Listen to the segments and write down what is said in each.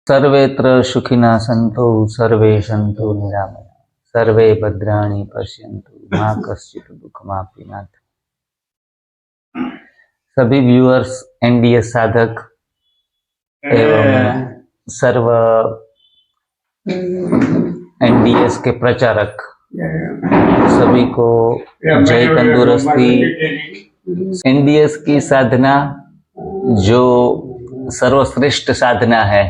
सर्वेत्र सुखिनः सन्तु सर्वे सन्तु निरामया सर्वे भद्राणि पश्यन्तु मा कश्चित् दुःखमाप्नुयात्। सभी व्यूअर्स, एनडीएस साधक एवं सर्व एनडीएस के प्रचारक सभी को जय तंदुरुस्ती। एनडीएस की साधना जो सर्वश्रेष्ठ साधना है,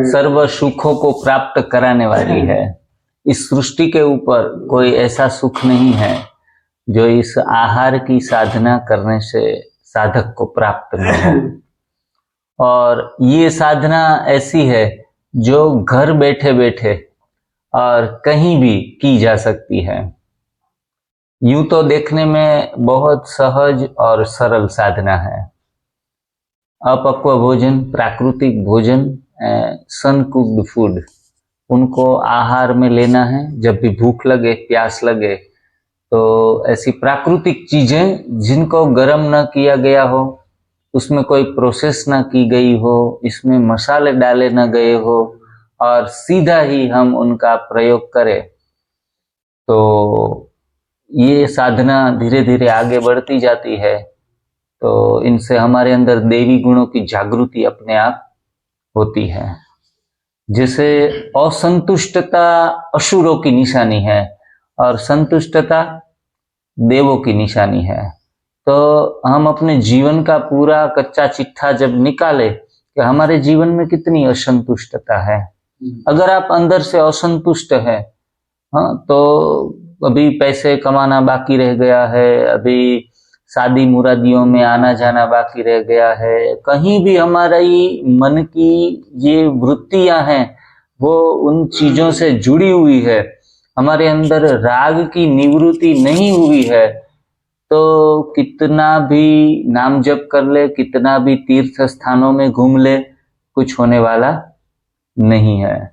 सर्व सुखों को प्राप्त कराने वाली है। इस सृष्टि के ऊपर कोई ऐसा सुख नहीं है जो इस आहार की साधना करने से साधक को प्राप्त न हो। और ये साधना ऐसी है जो घर बैठे बैठे और कहीं भी की जा सकती है। यूं तो देखने में बहुत सहज और सरल साधना है। अपक्व भोजन, प्राकृतिक भोजन, सन कुक्ड फूड, उनको आहार में लेना है। जब भी भूख लगे, प्यास लगे तो ऐसी प्राकृतिक चीजें जिनको गर्म न किया गया हो, उसमें कोई प्रोसेस ना की गई हो, इसमें मसाले डाले न गए हो और सीधा ही हम उनका प्रयोग करें, तो ये साधना धीरे धीरे आगे बढ़ती जाती है। तो इनसे हमारे अंदर देवी गुणों की जागृति अपने आप होती है। जैसे असंतुष्टता असुरों की निशानी है और संतुष्टता देवों की निशानी है। तो हम अपने जीवन का पूरा कच्चा चिट्ठा जब निकाले कि हमारे जीवन में कितनी असंतुष्टता है। अगर आप अंदर से असंतुष्ट है, हाँ, तो अभी पैसे कमाना बाकी रह गया है, अभी शादी मुरादियों में आना जाना बाकी रह गया है, कहीं भी हमारी मन की ये वृत्तियां हैं वो उन चीजों से जुड़ी हुई है, हमारे अंदर राग की निवृत्ति नहीं हुई है, तो कितना भी नाम जप कर ले, कितना भी तीर्थ स्थानों में घूम ले, कुछ होने वाला नहीं है।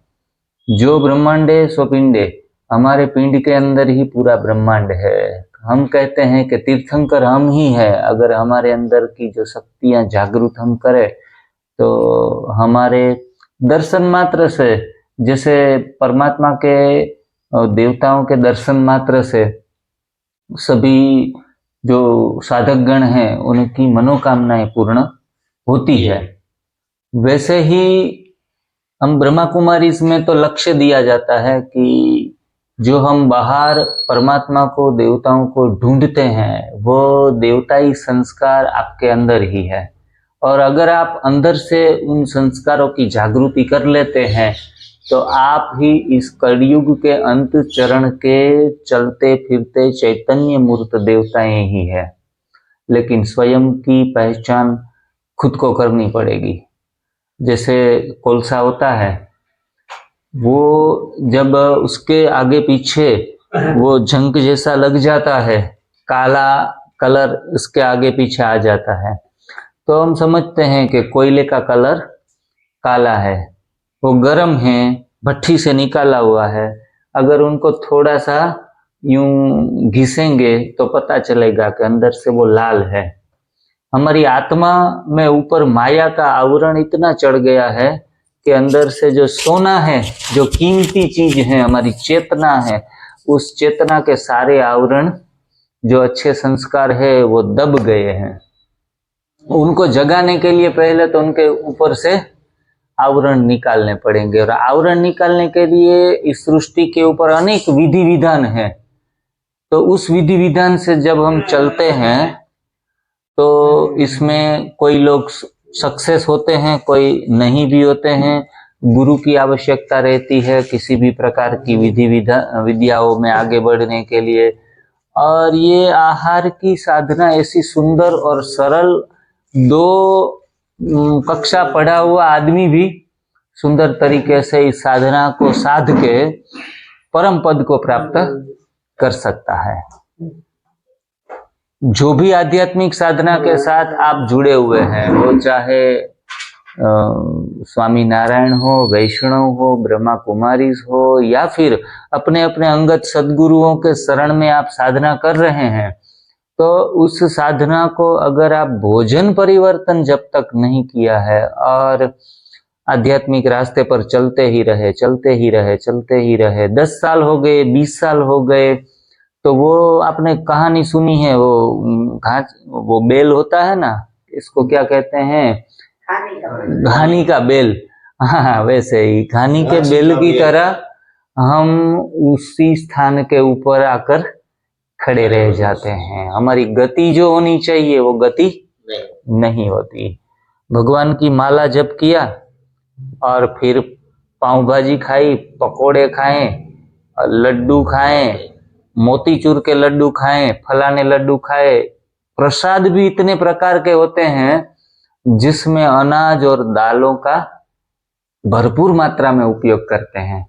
जो ब्रह्मांडे सो पिंडे, हमारे पिंड के अंदर ही पूरा ब्रह्मांड है। हम कहते हैं कि तीर्थंकर हम ही हैं। अगर हमारे अंदर की जो शक्तियां जागृत हम करें तो हमारे दर्शन मात्र से, जैसे परमात्मा के देवताओं के दर्शन मात्र से सभी जो साधक गण हैं उनकी मनोकामनाएं पूर्ण होती है, वैसे ही हम ब्रह्मा कुमारी में तो लक्ष्य दिया जाता है कि जो हम बाहर परमात्मा को, देवताओं को ढूंढते हैं, वो देवताई संस्कार आपके अंदर ही है। और अगर आप अंदर से उन संस्कारों की जागृति कर लेते हैं तो आप ही इस कलयुग के अंत चरण के चलते फिरते चैतन्य मूर्त देवताएं ही है। लेकिन स्वयं की पहचान खुद को करनी पड़ेगी। जैसे कोलसा होता है, वो जब उसके आगे पीछे वो झंक जैसा लग जाता है, काला कलर उसके आगे पीछे आ जाता है, तो हम समझते हैं कि कोयले का कलर काला है, वो गर्म है, भट्टी से निकाला हुआ है। अगर उनको थोड़ा सा यूं घिसेंगे तो पता चलेगा कि अंदर से वो लाल है। हमारी आत्मा में ऊपर माया का आवरण इतना चढ़ गया है कि अंदर से जो सोना है, जो कीमती चीज है, हमारी चेतना है, उस चेतना के सारे आवरण, जो अच्छे संस्कार है, वो दब गए हैं। उनको जगाने के लिए पहले तो उनके ऊपर से आवरण निकालने पड़ेंगे, और आवरण निकालने के लिए इस सृष्टि के ऊपर अनेक विधि विधान है। तो उस विधि विधान से जब हम चलते हैं तो इसमें कोई लोग सक्सेस होते हैं, कोई नहीं भी होते हैं। गुरु की आवश्यकता रहती है किसी भी प्रकार की विद्याओं में आगे बढ़ने के लिए। और ये आहार की साधना ऐसी सुंदर और सरल, दो कक्षा पढ़ा हुआ आदमी भी सुंदर तरीके से इस साधना को साध के परम पद को प्राप्त कर सकता है। जो भी आध्यात्मिक साधना के साथ आप जुड़े हुए हैं, वो चाहे स्वामी नारायण हो, वैष्णव हो, ब्रह्मा कुमारीज हो, या फिर अपने अपने अंगत सदगुरुओं के शरण में आप साधना कर रहे हैं, तो उस साधना को अगर आप भोजन परिवर्तन जब तक नहीं किया है और आध्यात्मिक रास्ते पर चलते ही रहे, चलते ही रहे, चलते ही रहे। 10 साल हो गए, 20 साल हो गए, तो वो आपने कहानी सुनी है, वो घास, वो बेल होता है ना, इसको क्या कहते हैं, घानी का बेल। हाँ, वैसे ही घानी के बेल की तरह हम उसी स्थान के ऊपर आकर खड़े रह जाते हैं। हमारी गति जो होनी चाहिए वो गति नहीं होती। भगवान की माला जप किया और फिर पाव भाजी खाई, पकोड़े खाए, लड्डू खाए, मोतीचूर के लड्डू खाए, फलाने लड्डू खाए। प्रसाद भी इतने प्रकार के होते हैं जिसमें अनाज और दालों का भरपूर मात्रा में उपयोग करते हैं।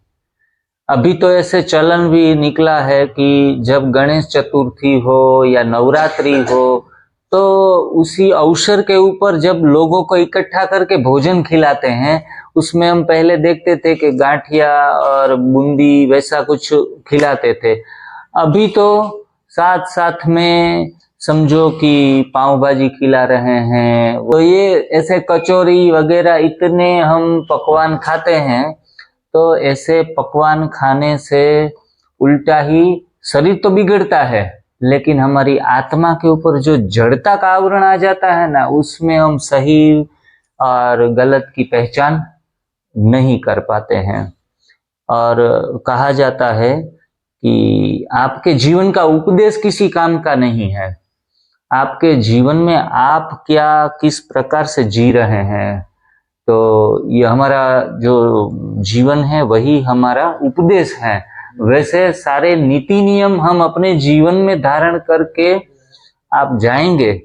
अभी तो ऐसे चलन भी निकला है कि जब गणेश चतुर्थी हो या नवरात्रि हो, तो उसी अवसर के ऊपर जब लोगों को इकट्ठा करके भोजन खिलाते हैं, उसमें हम पहले देखते थे कि गांठिया और बूंदी वैसा कुछ खिलाते थे। अभी तो साथ साथ में समझो कि पाव भाजी खिला रहे हैं। तो ये ऐसे कचौरी वगैरह इतने हम पकवान खाते हैं, तो ऐसे पकवान खाने से उल्टा ही शरीर तो बिगड़ता है, लेकिन हमारी आत्मा के ऊपर जो जड़ता का आवरण आ जाता है ना, उसमें हम सही और गलत की पहचान नहीं कर पाते हैं। और कहा जाता है कि आपके जीवन का उपदेश किसी काम का नहीं है, आपके जीवन में आप क्या किस प्रकार से जी रहे हैं, तो ये हमारा जो जीवन है वही हमारा उपदेश है। वैसे सारे नीति नियम हम अपने जीवन में धारण करके आप जाएंगे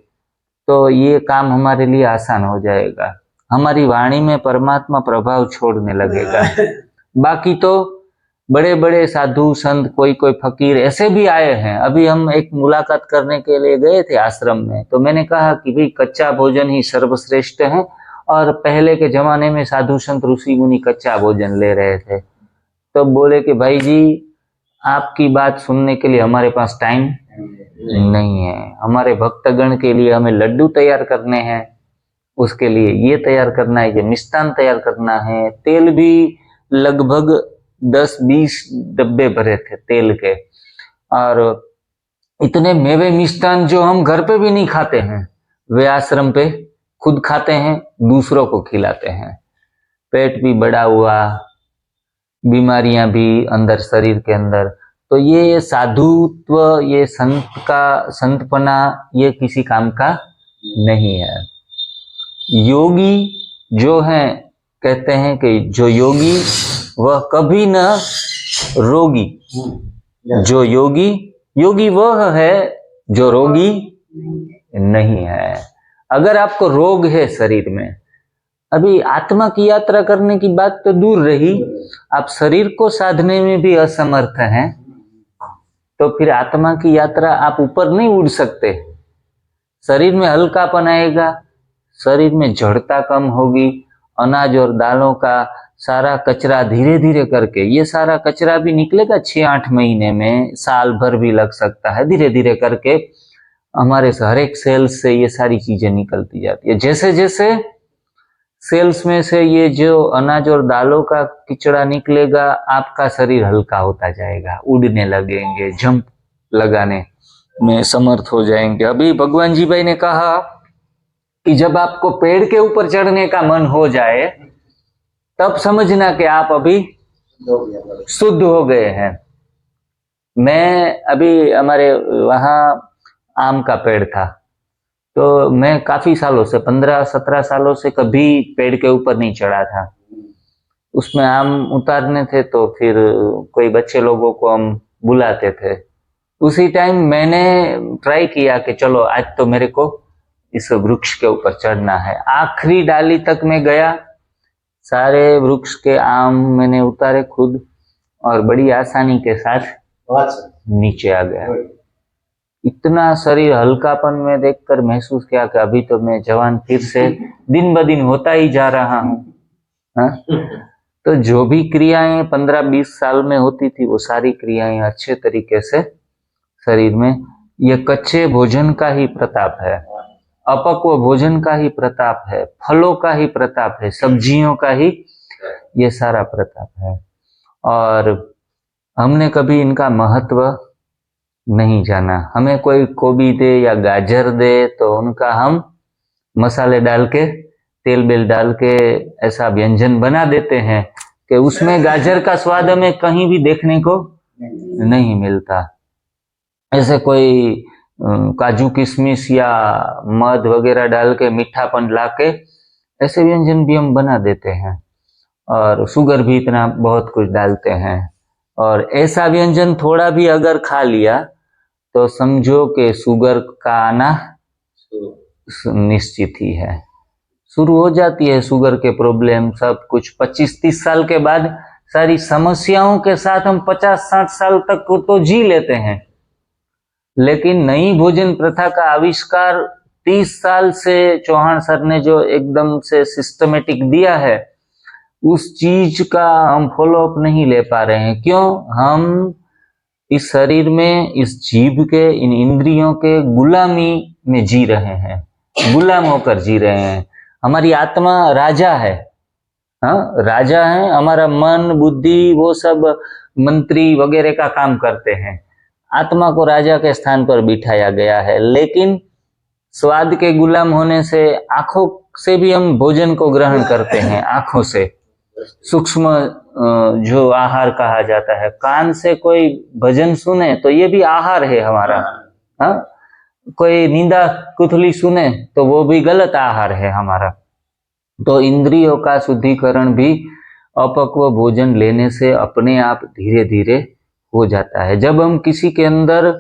तो ये काम हमारे लिए आसान हो जाएगा। हमारी वाणी में परमात्मा प्रभाव छोड़ने लगेगा। बाकी तो बड़े बड़े साधु संत, कोई कोई फकीर ऐसे भी आए हैं। अभी हम एक मुलाकात करने के लिए गए थे आश्रम में, तो मैंने कहा कि भाई कच्चा भोजन ही सर्वश्रेष्ठ है, और पहले के जमाने में साधु संत ऋषि मुनि कच्चा भोजन ले रहे थे। तो बोले कि भाई जी, आपकी बात सुनने के लिए हमारे पास टाइम नहीं है। हमारे भक्तगण के लिए हमें लड्डू तैयार करने हैं, उसके लिए ये तैयार करना है, ये मिष्टान तैयार करना है। तेल भी लगभग 10-20 डब्बे भरे थे तेल के, और इतने मेवे मिष्टान जो हम घर पे भी नहीं खाते हैं, वे आश्रम पे खुद खाते हैं, दूसरों को खिलाते हैं। पेट भी बड़ा हुआ, बीमारियां भी अंदर शरीर के अंदर। तो ये साधुत्व, ये संतपना ये किसी काम का नहीं है। योगी जो है, कहते हैं कि जो योगी वह कभी न रोगी। जो योगी वह है जो रोगी नहीं है। अगर आपको रोग है शरीर में, अभी आत्मा की यात्रा करने की बात तो दूर रही, आप शरीर को साधने में भी असमर्थ हैं, तो फिर आत्मा की यात्रा आप ऊपर नहीं उड़ सकते। शरीर में हल्कापन आएगा, शरीर में जड़ता कम होगी, अनाज और दालों का सारा कचरा धीरे धीरे करके, ये सारा कचरा भी निकलेगा 6-8 महीने में, साल भर भी लग सकता है। धीरे धीरे करके हमारे हर एक सेल्स से ये सारी चीजें निकलती जाती है। जैसे जैसे सेल्स में से ये जो अनाज और दालों का किचड़ा निकलेगा, आपका शरीर हल्का होता जाएगा, उड़ने लगेंगे, जंप लगाने में समर्थ हो जाएंगे। अभी भगवान जी भाई ने कहा कि जब आपको पेड़ के ऊपर चढ़ने का मन हो जाए, तब समझना कि आप अभी शुद्ध हो गए हैं। मैं अभी हमारे वहां आम का पेड़ था, तो मैं काफी सालों से 15-17 सालों से कभी पेड़ के ऊपर नहीं चढ़ा था। उसमें आम उतारने थे तो फिर कोई बच्चे लोगों को हम बुलाते थे। उसी टाइम मैंने ट्राई किया कि चलो आज तो मेरे को इस वृक्ष के ऊपर चढ़ना है। आखिरी डाली तक मैं गया, सारे वृक्ष के आम मैंने उतारे खुद, और बड़ी आसानी के साथ नीचे आ गया। इतना शरीर हल्कापन में देखकर महसूस किया कि अभी तो मैं जवान फिर से दिन ब दिन होता ही जा रहा हूँ। तो जो भी क्रियाएं 15-20 साल में होती थी, वो सारी क्रियाएं अच्छे तरीके से शरीर में, ये कच्चे भोजन का ही प्रताप है। अपक्व भोजन का ही प्रताप है, फलों का ही प्रताप है, सब्जियों का ही ये सारा प्रताप है। और हमने कभी इनका महत्व नहीं जाना। हमें कोई गोभी दे या गाजर दे तो उनका हम मसाले डाल के, तेल बेल डाल के ऐसा व्यंजन बना देते हैं कि उसमें गाजर का स्वाद हमें कहीं भी देखने को नहीं मिलता। ऐसे कोई काजू किशमिश या मध वगैरह डाल के मीठापन ला के ऐसे व्यंजन भी हम बना देते हैं, और शुगर भी इतना बहुत कुछ डालते हैं। और ऐसा व्यंजन थोड़ा भी अगर खा लिया तो समझो कि शुगर का आना निश्चित ही है, शुरू हो जाती है शुगर के प्रॉब्लम सब कुछ। 25-30 साल के बाद सारी समस्याओं के साथ हम 50-60 साल तक तो जी लेते हैं। लेकिन नई भोजन प्रथा का आविष्कार 30 साल से चौहान सर ने जो एकदम से सिस्टमेटिक दिया है, उस चीज का हम फॉलो अप नहीं ले पा रहे हैं। क्यों? हम इस शरीर में, इस जीभ के, इन इंद्रियों के गुलामी में जी रहे हैं, गुलाम होकर जी रहे हैं। हमारी आत्मा राजा है, हाँ राजा है। हमारा मन बुद्धि वो सब मंत्री वगैरह का काम करते हैं। आत्मा को राजा के स्थान पर बिठाया गया है। लेकिन स्वाद के गुलाम होने से आंखों से भी हम भोजन को ग्रहण करते हैं, आंखों से सूक्ष्म जो आहार कहा जाता है। कान से कोई भजन सुने तो ये भी आहार है हमारा, हाँ। कोई निंदा कुथली सुने तो वो भी गलत आहार है हमारा। तो इंद्रियों का शुद्धिकरण भी अपक्व भोजन लेने से अपने आप धीरे धीरे हो जाता है। जब हम किसी के अंदर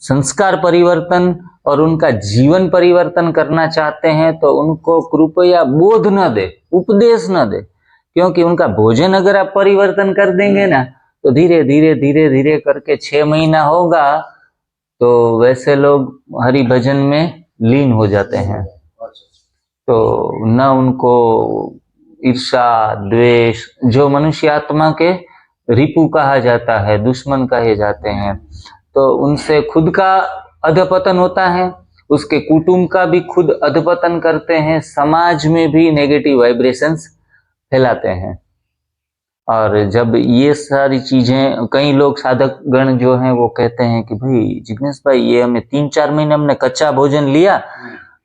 संस्कार परिवर्तन और उनका जीवन परिवर्तन करना चाहते हैं तो उनको कृपया बोध न दे, उपदेश न दे, क्योंकि उनका भोजन अगर आप परिवर्तन कर देंगे ना तो धीरे धीरे धीरे धीरे करके 6 महीना होगा तो वैसे लोग हरि भजन में लीन हो जाते हैं। तो न उनको ईर्षा द्वेष, जो मनुष्य आत्मा के रिपु कहा जाता है, दुश्मन कहे जाते हैं, तो उनसे खुद का अधपतन होता है, उसके कुटुंब का भी खुद अधपतन करते हैं, समाज में भी नेगेटिव वाइब्रेशंस फैलाते हैं। और जब ये सारी चीजें, कई लोग साधक गण जो हैं वो कहते हैं कि भाई जिग्नेश भाई ये हमें 3-4 महीने हमने कच्चा भोजन लिया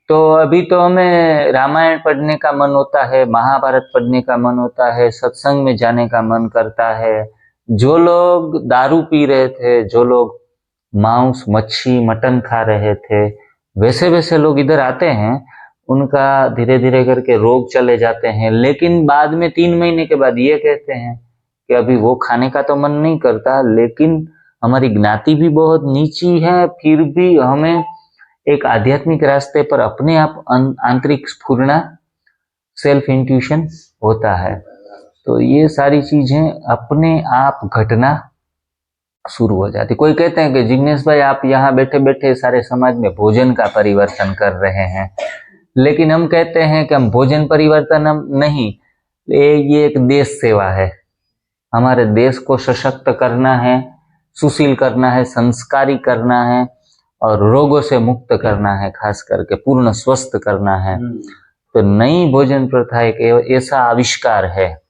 तो अभी तो हमें रामायण पढ़ने का मन होता है, महाभारत पढ़ने का मन होता है, सत्संग में जाने का मन करता है। जो लोग दारू पी रहे थे, जो लोग मांस मच्छी मटन खा रहे थे, वैसे वैसे लोग इधर आते हैं, उनका धीरे धीरे करके रोग चले जाते हैं। लेकिन बाद में 3 महीने के बाद ये कहते हैं कि अभी वो खाने का तो मन नहीं करता, लेकिन हमारी ज्ञाति भी बहुत नीची है, फिर भी हमें एक आध्यात्मिक रास्ते पर अपने आप आंतरिक स्फुरना, सेल्फ इंट्यूशन होता है। तो ये सारी चीजें अपने आप घटना शुरू हो जाती। कोई कहते हैं कि जिग्नेश भाई आप यहाँ बैठे बैठे सारे समाज में भोजन का परिवर्तन कर रहे हैं, लेकिन हम कहते हैं कि हम भोजन परिवर्तन हम नहीं, ये एक देश सेवा है। हमारे देश को सशक्त करना है, सुशील करना है, संस्कारी करना है और रोगों से मुक्त करना है, खास करके पूर्ण स्वस्थ करना है। तो नई भोजन प्रथा एक ऐसा आविष्कार है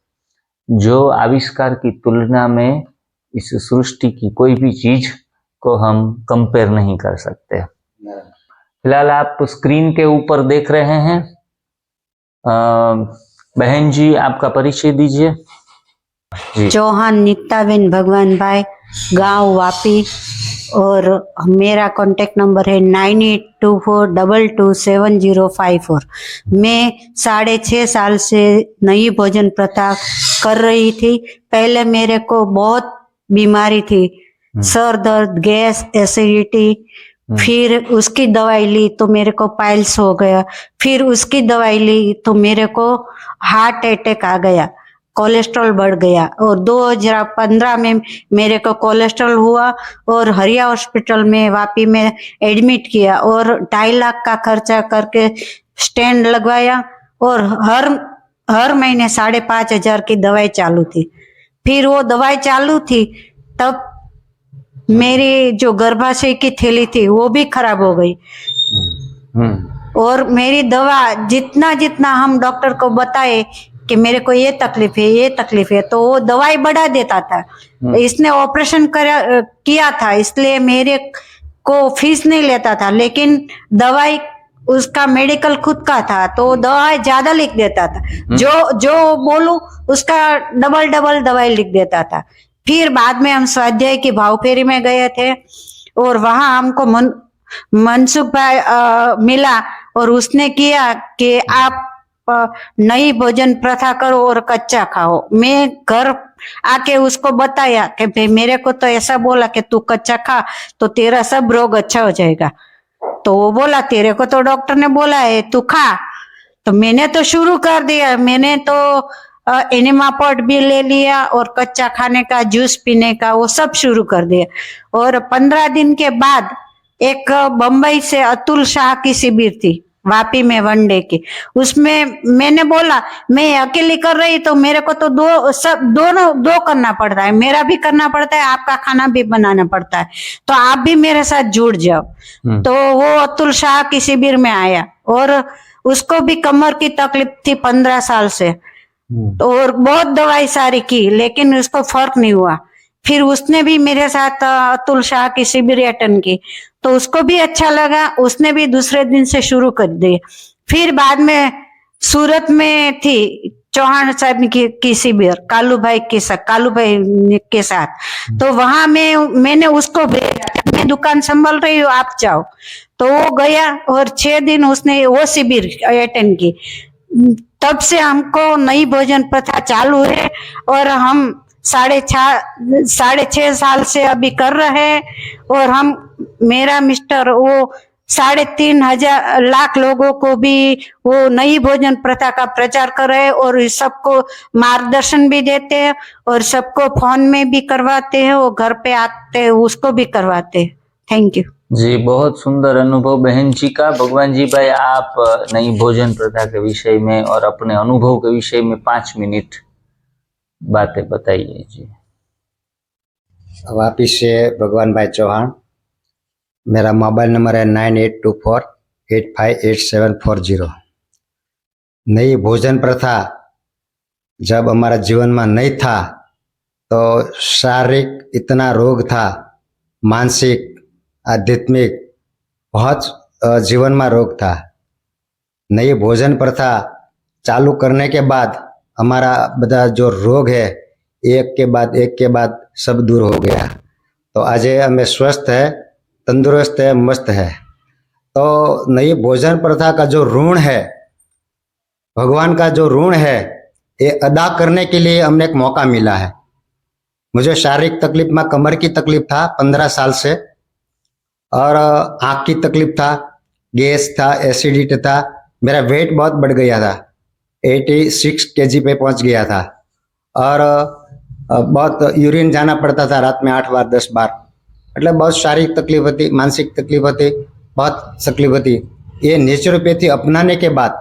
जो आविष्कार की तुलना में इस सृष्टि की कोई भी चीज को हम कंपेयर नहीं कर सकते। फिलहाल आप स्क्रीन के ऊपर देख रहे हैं, बहन जी आपका परिचय दीजिए। चौहान नीताबेन भगवान भाई, गांव वापी, और मेरा कांटेक्ट नंबर है 9824227054। मैं 6.5 साल से नई भोजन प्रथा कर रही थी। पहले मेरे को बहुत बीमारी थी, सर दर्द, गैस, एसिडिटी, फिर उसकी दवाई ली तो मेरे को पाइल्स हो गया, फिर उसकी दवाई ली तो मेरे को हार्ट अटैक आ गया, कोलेस्ट्रॉल बढ़ गया, और 2015 में मेरे को कोलेस्ट्रॉल हुआ और हरिया हॉस्पिटल में वापी में एडमिट किया और 2.5 लाख का खर्चा करके स्टेंड लगवाया और हर महीने 5,500 की दवाई चालू थी। फिर वो दवाई चालू थी तब मेरी जो गर्भाशय की थैली थी वो भी खराब हो गई। और मेरी दवा जितना जितना हम डॉक्टर को बताए कि मेरे को ये तकलीफ है तो वो दवाई बढ़ा देता था। इसने ऑपरेशन किया था इसलिए मेरे को फीस नहीं लेता था, लेकिन दवाई उसका मेडिकल खुद का था तो दवाई ज्यादा लिख देता था। जो जो बोलूं उसका डबल डबल दवाई लिख देता था। फिर बाद में हम स्वाध्याय की भाव फेरी में गए थे और वहां हमको मनसुख भाई मिला और उसने किया कि आप नई भोजन प्रथा करो और कच्चा खाओ। मैं घर आके उसको बताया कि भाई मेरे को तो ऐसा बोला कि तू कच्चा खा तो तेरा सब रोग अच्छा हो जाएगा। तो वो बोला तेरे को तो डॉक्टर ने बोला है तू खा। तो मैंने तो शुरू कर दिया। मैंने तो एनिमा पॉट भी ले लिया और कच्चा खाने का, जूस पीने का, वो सब शुरू कर दिया। और 15 दिन के बाद एक बम्बई से अतुल शाह की शिविर थी वापी में 1 डे की। उसमें मैंने बोला मैं अकेली कर रही तो मेरे को तो दो करना पड़ता है, मेरा भी करना पड़ता है, आपका खाना भी बनाना पड़ता है, तो आप भी मेरे साथ जुड़ जाओ। तो वो अतुल शाह की शिविर में आया और उसको भी कमर की तकलीफ थी 15 साल से और बहुत दवाई सारी की लेकिन उसको फर्क नहीं हुआ। फिर उसने भी मेरे साथ अतुल शाह की शिविर अटेंड की तो उसको भी अच्छा लगा, उसने भी दूसरे दिन से शुरू कर दिया। फिर बाद में सूरत में थी चौहान साहब की शिविर कालू भाई के साथ, तो वहां मैंने उसको भेजा, मैं दुकान संभाल रही हूँ आप जाओ। तो वो गया और 6 दिन उसने वो शिविर अटेंड की। तब से हमको नई भोजन प्रथा चालू है और हम 6.5 साल से अभी कर रहे हैं और हम मेरा मिस्टर वो 3.5 लाख लोगों को भी वो नई भोजन प्रथा का प्रचार कर रहे हैं और सबको मार्गदर्शन भी देते हैं और सबको फोन में भी करवाते हैं, वो घर पे आते हैं उसको भी करवाते हैं। थैंक यू जी, बहुत सुंदर अनुभव बहन जी का। भगवान जी भाई, आप नई भोजन प्रथा के विषय में और अपने अनुभव के विषय में 5 मिनट बातें बताइए जी। वापी से भगवान भाई चौहान, मेरा मोबाइल नंबर है 9824858740। नई भोजन प्रथा जब हमारा जीवन में नहीं था तो शारीरिक इतना रोग था, मानसिक आध्यात्मिक बहुत जीवन में रोग था। नई भोजन प्रथा चालू करने के बाद हमारा बधा जो रोग है एक के बाद सब दूर हो गया। तो आज हमें स्वस्थ है, तंदुरुस्त है, मस्त है। तो नई भोजन प्रथा का जो ऋण है, भगवान का जो ऋण है, ये अदा करने के लिए हमने एक मौका मिला है। मुझे शारीरिक तकलीफ में कमर की तकलीफ था 15 साल से और आँख की तकलीफ था, गैस था, एसिडिटी था, मेरा वेट बहुत बढ़ गया था, 86 kg पे पहुंच गया था और बहुत यूरिन जाना पड़ता था रात में 8 बार 10 बार। मतलब बहुत शारीरिक तकलीफ होती, मानसिक तकलीफ होती, बहुत तकलीफ होती। ये नेचुरोपैथी अपनाने के बाद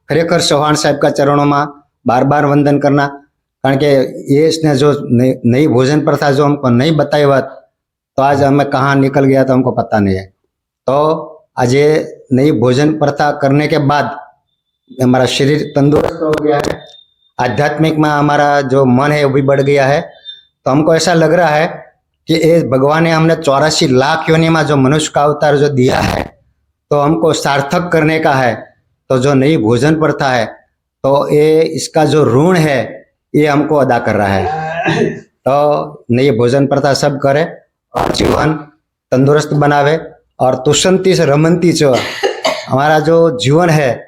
खरेखर चौहान साहब का चरणों में बार बार वंदन करना, कारण के ये इसने जो नई भोजन प्रथा जो हमको नहीं बताई हुआ तो आज हमें कहाँ निकल गया तो हमको पता नहीं है। तो आज ये नई भोजन प्रथा करने के बाद हमारा शरीर तंदुरुस्त हो गया है, आध्यात्मिक में हमारा जो मन है वो भी बढ़ गया है। तो हमको ऐसा लग रहा है कि ये भगवान ने हमने 84 लाख योनि में जो मनुष्य का अवतार जो दिया है तो हमको सार्थक करने का है। तो जो नई भोजन प्रथा है तो ये इसका जो ऋण है ये हमको अदा कर रहा है। तो नई भोजन प्रथा सब करे और जीवन तंदुरुस्त बनावे और तुषंती से रमनती चो हमारा जो जीवन है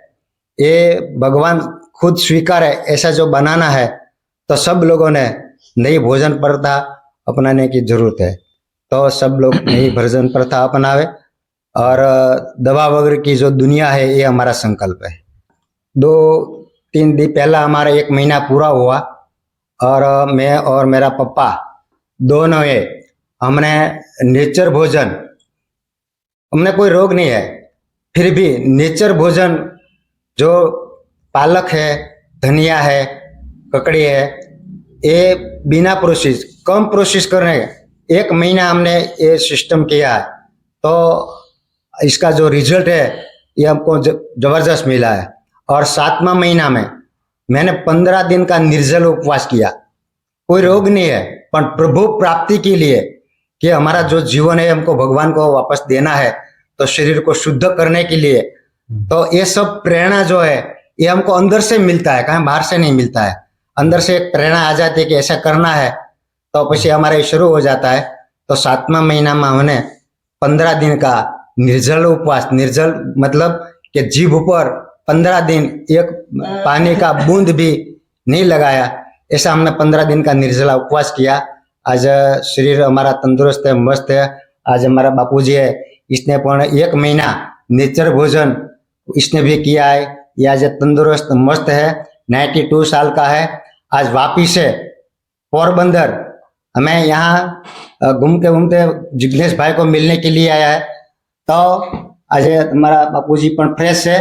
ये भगवान खुद स्वीकारे ऐसा जो बनाना है। तो सब लोगों ने नई भोजन प्रथा अपनाने की जरूरत है। तो सब लोग नई भोजन प्रथा अपनावे और दवा वगैरह की जो दुनिया है ये हमारा संकल्प है। 2-3 दिन पहला हमारा 1 महीना पूरा हुआ और मैं और मेरा पप्पा दोनों है हमने नेचर भोजन, हमने कोई रोग नहीं है फिर भी नेचर भोजन जो पालक है, धनिया है, ककड़ी है, ये बिना प्रोसेस कम प्रोसेस करने 1 महीना हमने ये सिस्टम किया है। तो इसका जो रिजल्ट है ये हमको जबरदस्त मिला है। और 7वां महीना में मैंने 15 दिन का निर्जल उपवास किया। कोई रोग नहीं है, पर प्रभु प्राप्ति के लिए कि हमारा जो जीवन है हमको भगवान को वापस देना है, तो शरीर को शुद्ध करने के लिए, तो ये सब प्रेरणा जो है ये हमको अंदर से मिलता है, कहीं बाहर से नहीं मिलता है। अंदर से एक प्रेरणा आ जाती है कि ऐसा करना है, तो પછી हमारा शुरू हो जाता है। तो 7वां महीना में हमने 15 दिन का निर्जल उपवास, निर्जल मतलब कि जीभ ऊपर 15 दिन एक पानी का बूंद भी नहीं लगाया, ऐसा हमने 15 दिन का निर्जला उपवास किया। आज शरीर हमारा तंदुरुस्त है, मस्त है। आज हमारा बापूजी है, इसने पण 1 महीना नेचर भोजन इसने भी किया है। ये आज तंदुरुस्त मस्त है, 92 साल का है। आज वापिस से पोरबंदर हमें यहाँ घूमते घूमते जिग्नेश भाई को मिलने के लिए आया है। तो आज हमारा बापूजी पण फ्रेश है।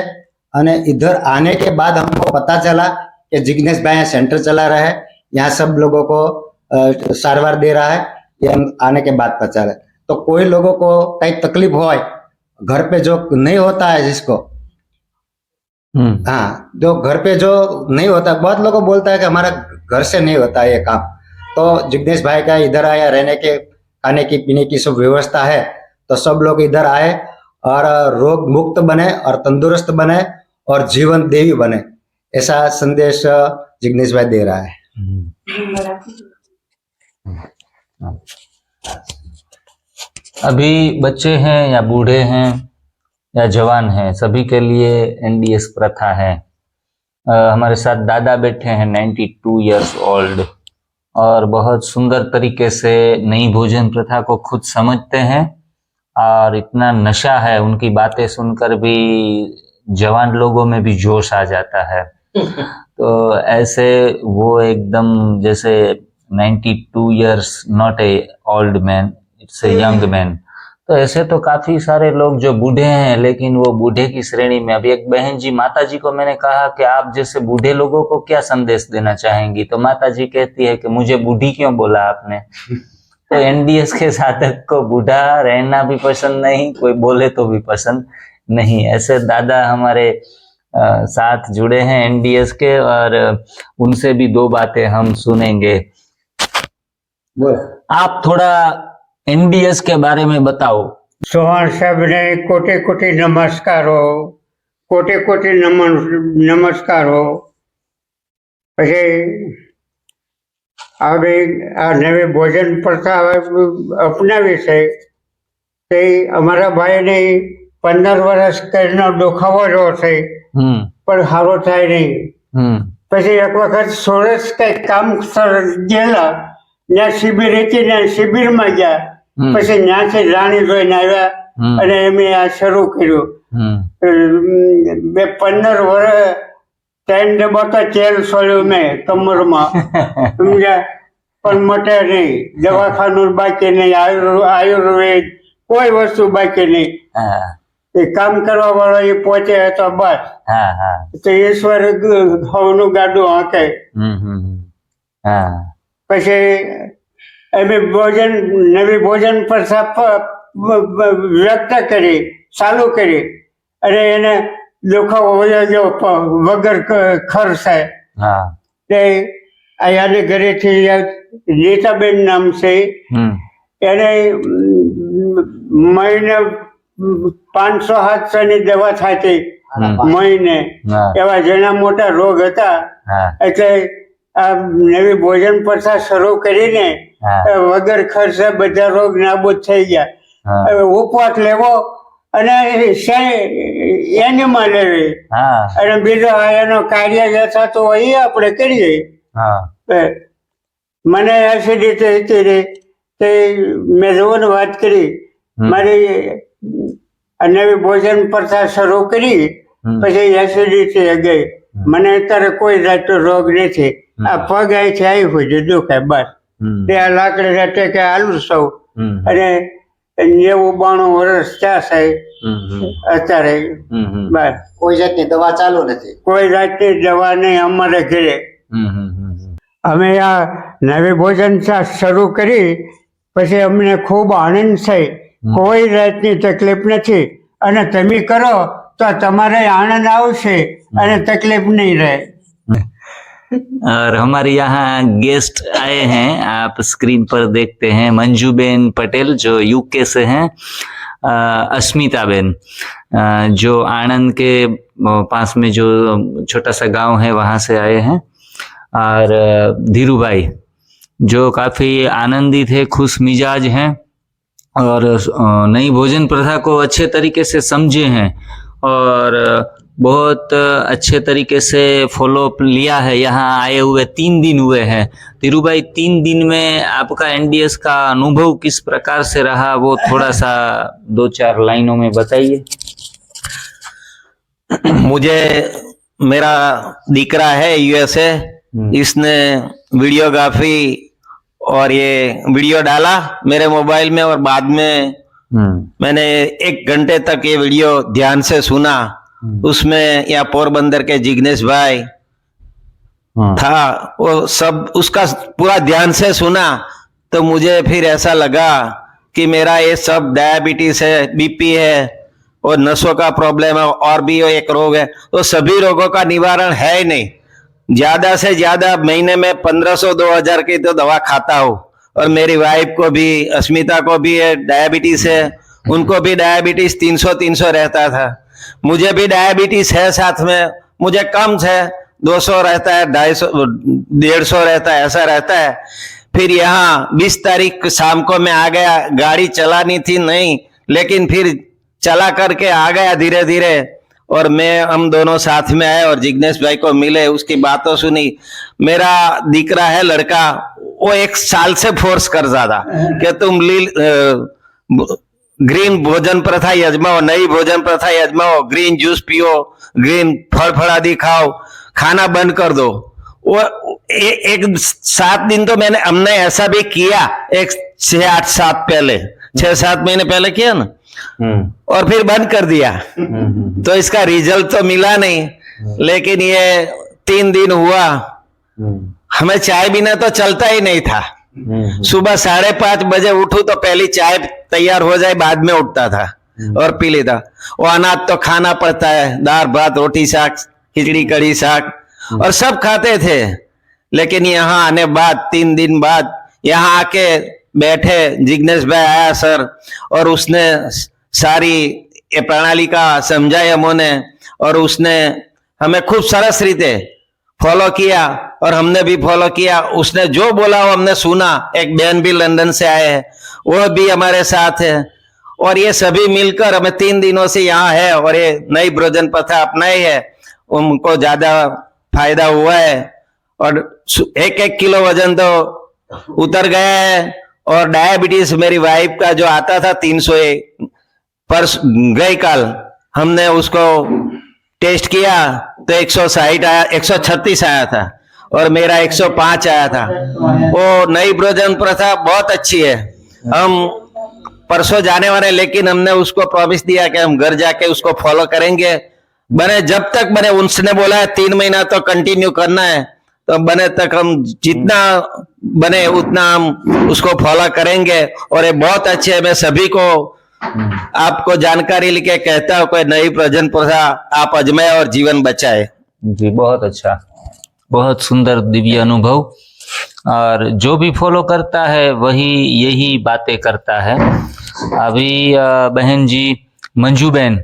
और इधर आने के बाद हमको पता चला कि जिग्नेश भाई यहाँ सेंटर चला रहा है, यहाँ सब लोगों को सारवार दे रहा है। ये हम आने के बाद पता चला। तो कोई लोगों को कहीं तकलीफ हो, घर पे जो नहीं होता है जिसको, हाँ, जो घर पे जो नहीं होता, बहुत लोगों बोलता है कि हमारा घर से नहीं होता है ये काम, तो जिग्नेश भाई का इधर आया, रहने के खाने की पीने की सब व्यवस्था है, तो सब लोग इधर आए और रोग मुक्त बने और तंदुरुस्त बने और जीवन देवी बने, ऐसा संदेश जिग्नेश भाई दे रहा है। अभी बच्चे हैं या बूढ़े हैं या जवान हैं, सभी के लिए एनडीएस प्रथा है। हमारे साथ दादा बैठे हैं 92 इयर्स ओल्ड, और बहुत सुंदर तरीके से नई भोजन प्रथा को खुद समझते हैं, और इतना नशा है उनकी बातें सुनकर भी जवान लोगों में भी जोश आ जाता है। तो ऐसे वो एकदम जैसे 92 years not a old man, it's a young man. तो ऐसे तो काफी सारे लोग जो बूढ़े हैं, लेकिन वो बूढ़े की श्रेणी में। अभी एक बहन जी, माता जी को मैंने कहा कि आप जैसे बूढ़े लोगों को क्या संदेश देना चाहेंगी, तो माता जी कहती है कि मुझे बूढ़ी क्यों बोला आपने। तो एनडीएस के साधक को बूढ़ा रहना भी पसंद नहीं, कोई बोले तो भी पसंद नहीं। ऐसे दादा हमारे साथ जुड़े हैं एनडीएस के, और उनसे भी 2 बातें हम सुनेंगे। आप थोड़ा एनडीएस के बारे में बताओ। चौहान साहब ने कोटि कोटि नमस्कारो, कोटि कोटि नमस्कारो। પછી હવે આ નવી ભોજન પ્રથા અપનાવી છે તે અમારા ભાઈને 15 વર્ષ કરીને દુખાવો રહ્યો છે, પણ સારો થાય નહીં। પછી એક વખત સુરત કંઈક કામ ગયેલા, ત્યાં શિબિર હતી, ત્યાં શિબિરમાં ગયા, પછી ત્યાંથી રાણી જોઈને આવ્યા અને એમે આ શરૂ કર્યું। 15 વર્ષ 3 ડબ્બા તો તેલ સોળ્યું મેં કમરમાં, સમજ્યા, પણ મટે નહીં। દવાખાનું બાકી નહીં, આયુર્વેદ કોઈ વસ્તુ બાકી નહીં। એ કામ કરવા વાળો એ પોતે હતો બસ। તો ઈશ્વર હવનું ગાડું હાંકે। પછી અમે નવી ભોજન પ્રથા વ્યક્ત કરી, ચાલુ કરી, અને એને દુખાવો વયો ગયો વગર ખર્ચે। તે અહીંયાની ઘરેથી નીતાબેન નામ છે, એને મહિને 500-700 ની દવા થતી મહિને। એવા જેના મોટા રોગ હતા, એટલે આ નવી ભોજન પ્રથા શરૂ કરીને વગર ખર્ચે બધા રોગ નાબૂદ થઈ ગયા। ઉપવાસ લેવો અને એનીમાં લેવી, અને બીજો એનો કાર્ય જે થતું હોય એ આપણે કરીએ। મને એસિડિટી હતી તે મેં રોજ વાત કરી, મારી નવી ભોજન પ્રથા શરૂ કરી, પછી એસિડિટી ગઈ। મને અત્યારે કોઈ જાતનો રોગ નથી। આ પગ અહીંથી આવી હોય દુખે બસ, તે આ લાકડી ટેકે હાલું સૌ, અને 90-92 વર્ષ થયા છે અત્યારે। બસ કોઈ જાતની દવા ચાલુ નથી, કોઈ જાતની દવા નહીં અમારે ઘરે। અમે આ નવી ભોજન શરૂ કરી પછી અમને ખૂબ આનંદ છે, કોઈ જાતની તકલીફ નથી। અને તમે કરો તો તમારે આનંદ આવશે અને તકલીફ નહીં રહે. और हमारे यहाँ गेस्ट आए हैं, आप स्क्रीन पर देखते हैं, मंजूबेन पटेल जो यूके से हैं, अस्मिताबेन जो आनंद के पास में जो छोटा सा गांव है वहाँ से आए हैं, और धीरू भाई जो काफ़ी आनंदित है, खुश मिजाज हैं और नई भोजन प्रथा को अच्छे तरीके से समझे हैं और बहुत अच्छे तरीके से फॉलो अप लिया है. यहाँ आए हुए 3 दिन हुए हैं. धीरू भाई, 3 दिन में आपका एनडीएस का अनुभव किस प्रकार से रहा, वो थोड़ा सा 2-4 लाइनों में बताइए. मुझे मेरा दीकरा है यूएसए, इसने वीडियोग्राफी और ये वीडियो डाला मेरे मोबाइल में, और बाद में मैंने 1 घंटे तक ये वीडियो ध्यान से सुना. उसमें यहाँ पोरबंदर के जिग्नेश भाई था, वो सब उसका पूरा ध्यान से सुना. तो मुझे फिर ऐसा लगा कि मेरा ये सब डायबिटीज है, बीपी है और नसों का प्रॉब्लम है और भी एक रोग है, तो सभी रोगों का निवारण है ही नहीं. ज्यादा से ज्यादा महीने में 1500-2000 की तो दवा खाता हूँ. और मेरी वाइफ को भी, अस्मिता को भी डायबिटीज है, उनको भी डायबिटीज 300 रहता था. मुझे भी डायबिटीज है, साथ में मुझे कम है, 200 रहता है, 150 रहता है, ऐसा रहता है. फिर यहाँ 20 तारीख शाम को मैं आ गया. गाड़ी चलानी थी नहीं, लेकिन फिर चला करके आ गया धीरे धीरे. और हम दोनों साथ में आए और जिग्नेश भाई को मिले, उसकी बातों सुनी. मेरा दीकरा है लड़का, वो 1 साल से फोर्स कर ज्यादा कि तुम ग्रीन भोजन प्रथा यजमाओ, नई भोजन प्रथा यजमाओ, ग्रीन जूस पियो, ग्रीन फल फलादी खाओ, खाना बंद कर दो. वो 7 दिन तो हमने ऐसा भी किया, 6-7 महीने पहले किया ना, और फिर बंद कर दिया. तो इसका रिजल्ट तो मिला नहीं, लेकिन ये 3 दिन हुआ. हमें चाय बिना तो चलता ही नहीं था. सुबह 5:30 बजे उठूं तो पहली चाय तैयार हो जाए, बाद में उठता था और पी लेता. वो अनाज तो खाना पड़ता है, दाल भात रोटी साग, खिचड़ी कढ़ी साग, और सब खाते थे. लेकिन यहाँ आने बाद 3 दिन बाद यहाँ आके बैठे, जिग्नेश भाई आया सर, और उसने सारी ये प्रणाली का समझाया हमने, और उसने हमें खूब सरस रीते फॉलो किया और हमने भी फॉलो किया. उसने जो बोला वो हमने सुना. एक बहन भी लंदन से आए हैं, वो भी हमारे साथ है, और ये सभी मिलकर हमें 3 दिनों से यहाँ है और ये नई भोजन प्रथा अपनाई है. उनको ज्यादा फायदा हुआ है और 1-1 किलो वजन तो उतर गया है. और डायबिटीज मेरी वाइफ का जो आता था 301 पर गई काल हमने उसको टेस्ट किया तो 160 आया, 136 आया था, और मेरा 105 आया था. वो नई भोजन प्रथा बहुत अच्छी है. हम परसों जाने वाले, लेकिन हमने उसको प्रॉमिस दिया कि हम घर जाके उसको फॉलो करेंगे. बने जब तक बने, उसने बोला है 3 महीना तो कंटिन्यू करना है, तो बने तक हम जितना बने उतना हम उसको फॉलो करेंगे. और ये बहुत अच्छे है. मैं सभी को आपको जानकारी लेके कहता हूँ, कोई नई भोजन प्रथा आप अजमाए और जीवन बचाए. जी, बहुत अच्छा, बहुत सुंदर दिव्य अनुभव. और जो भी फॉलो करता है वही यही बातें करता है. अभी बहन जी मंजूबेन,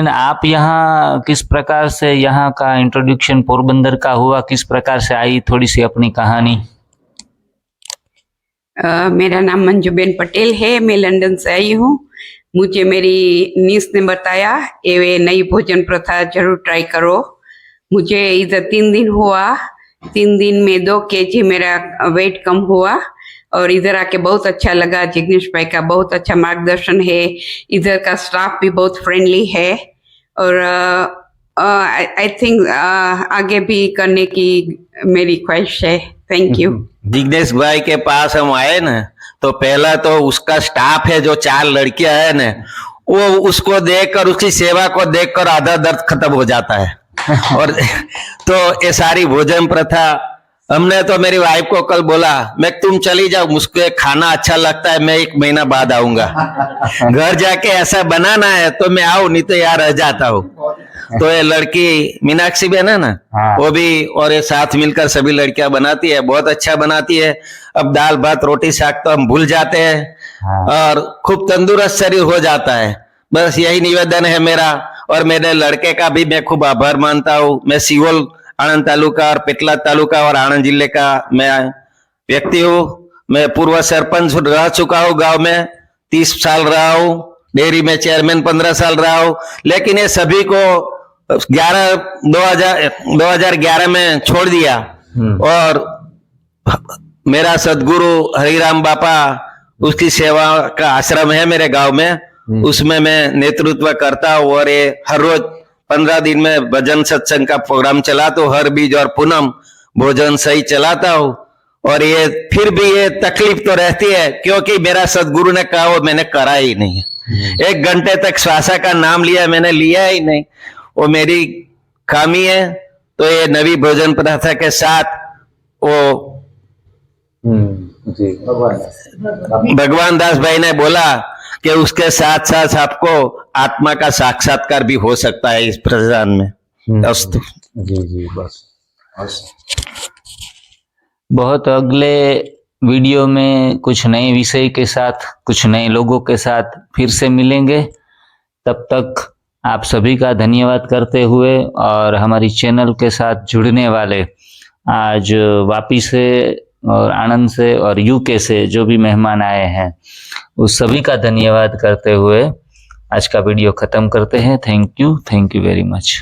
आप यहाँ किस प्रकार से, यहाँ का इंट्रोडक्शन पोरबंदर का हुआ, किस प्रकार से आई, थोड़ी सी अपनी कहानी. मेरा नाम मंजूबेन पटेल है, मैं लंदन से आई हूँ. मुझे मेरी नीस ने बताया ये नई भोजन प्रथा जरूर ट्राई करो. मुझे इधर 3 दिन हुआ. 3 दिन में 2 kg मेरा वेट कम हुआ और इधर आके बहुत अच्छा लगा. जिग्नेश भाई का बहुत अच्छा मार्गदर्शन है, इधर का स्टाफ भी बहुत फ्रेंडली है, और आई थिंक आगे भी करने की मेरी ख्वाहिश है. Thank you. जिग्नेश भाई के पास हम आए ना, तो पहला तो उसका स्टाफ है जो 4 लड़कियां है ना, वो उसको देखकर, उसकी सेवा को देखकर आधा दर्द खत्म हो जाता है. और तो ये सारी भोजन प्रथा हमने तो मेरी वाइफ को कल बोला, मैं तुम चली जाओ, मुझको खाना अच्छा लगता है, मैं 1 महीना बाद आऊंगा। घर जाके ऐसा बनाना है तो मैं आऊं, नहीं तो यार रह जाता हूँ। तो ये लड़की मीनाक्षी बहन है ना, वो भी और ये साथ मिलकर सभी लड़कियां बनाती है, बहुत अच्छा बनाती है। अब दाल भात रोटी साग तो हम भूल जाते हैं और खूब तंदुरुस्त शरीर हो जाता है। बस यही निवेदन है मेरा। और मेरे लड़के का भी मैं खूब आभार मानता हूँ। मैं सिवोल आणंद तालुका और पेटलाद तालुका और आणंद जिले का मैं व्यक्ति हूँ। मैं पूर्व सरपंच रह चुका हूँ गांव में, 30 साल रहा हूँ। डेयरी में चेयरमैन 15 साल रहा हूँ। लेकिन ये सभी को 2011 में छोड़ दिया और मेरा सदगुरु हरिराम बापा, उसकी सेवा का आश्रम है मेरे गांव में, उसमें मैं नेतृत्व करता हूँ। और ये हर रोज 15 दिन में भजन सत्संग का प्रोग्राम चलाता हूँ। हर बीज और पूनम भोजन सही चलाता हूँ। और ये फिर भी ये तकलीफ तो रहती है, क्योंकि मेरा सदगुरु ने कहा वो मैंने करा ही नहीं। 1 घंटे तक श्वासा का नाम लिया, मैंने लिया ही नहीं, वो मेरी खामी है। तो ये नवी भोजन प्रथा के साथ वो जी भगवान दास भाई ने बोला कि उसके साथ साथ आपको आत्मा का साक्षात्कार भी हो सकता है इस प्रदान में। अस्तु। जी बस। बहुत अगले वीडियो में कुछ नए विषय के साथ, कुछ नए लोगों के साथ फिर से मिलेंगे। तब तक आप सभी का धन्यवाद करते हुए और हमारी चैनल के साथ जुड़ने वाले आज वापी से और आणंद से और यूके से जो भी मेहमान आए हैं, उस सभी का धन्यवाद करते हुए आज का वीडियो खत्म करते हैं। Thank you very much.